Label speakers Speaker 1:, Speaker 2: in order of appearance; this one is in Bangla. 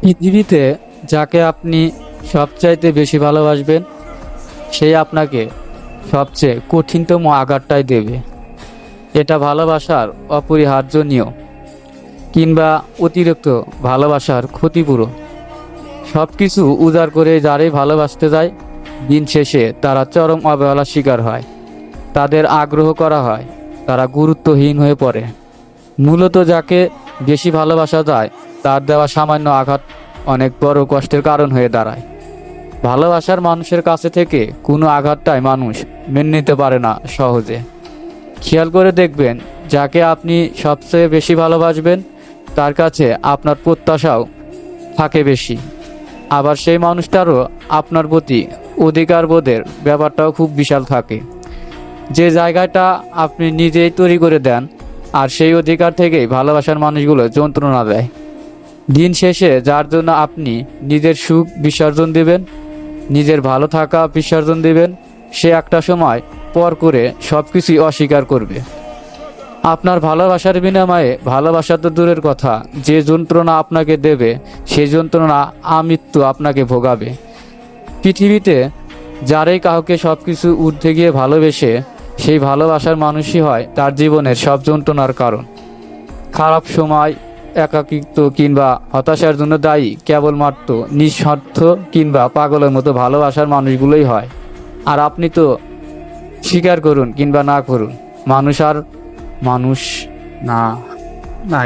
Speaker 1: পৃথিবীতে যাকে আপনি সবচাইতে বেশি ভালোবাসবেন সেই আপনাকে সবচেয়ে কঠিনতম আঘাতটাই দেবে। এটা ভালোবাসার অপরিহার্য নিয়ম, কিংবা অতিরিক্ত ভালোবাসার ক্ষতিপূরণ। সব কিছু উজাড় করে যারাই ভালোবাসতে যায়, দিন শেষে তারা চরম অবহেলার শিকার হয়। তাদের আগ্রহ করা হয়, তারা গুরুত্বহীন হয়ে পড়ে। মূলত যাকে বেশি ভালোবাসা যায় তার দেওয়া সামান্য আঘাত অনেক বড় কষ্টের কারণ হয়ে দাঁড়ায়। ভালোবাসার মানুষের কাছে থেকে কোনো আঘাতটাই মানুষ মেনে নিতে পারে না সহজে। খেয়াল করে দেখবেন, যাকে আপনি সবচেয়ে বেশি ভালোবাসবেন তার কাছে আপনার প্রত্যাশাও থাকে বেশি। আবার সেই মানুষটারও আপনার প্রতি অধিকারবোধের ব্যাপারটাও খুব বিশাল থাকে। যে জায়গাটা আপনি নিজেই তৈরি করে দেন, আর সেই অধিকার থেকেই ভালোবাসার মানুষগুলো যন্ত্রণা দেয়। দিন শেষে যার জন্য আপনি নিজের সুখ বিসর্জন দেবেন, নিজের ভালো থাকা বিসর্জন দেবেন, সে একটা সময় পর করে সব কিছুই অস্বীকার করবে। আপনার ভালোবাসার বিনিময়ে ভালোবাসা তো দূরের কথা, যে যন্ত্রণা আপনাকে দেবে সেই যন্ত্রণা আমৃত্যু আপনাকে ভোগাবে। পৃথিবীতে যারাই কাউকে সব কিছু ঊর্ধ্বে গিয়ে ভালোবেসে, সেই ভালোবাসার মানুষই হয় তার জীবনের সব যন্ত্রণার কারণ। খারাপ সময়, একাকিত্ব কিংবা হতাশার জন্য দায়ী কেবলমাত্র নিঃস্বার্থ কিংবা পাগলের মতো ভালোবাসার মানুষগুলোই হয়। আর আপনি তো স্বীকার করুন কিংবা না করুন, মানুষ আর মানুষ না। না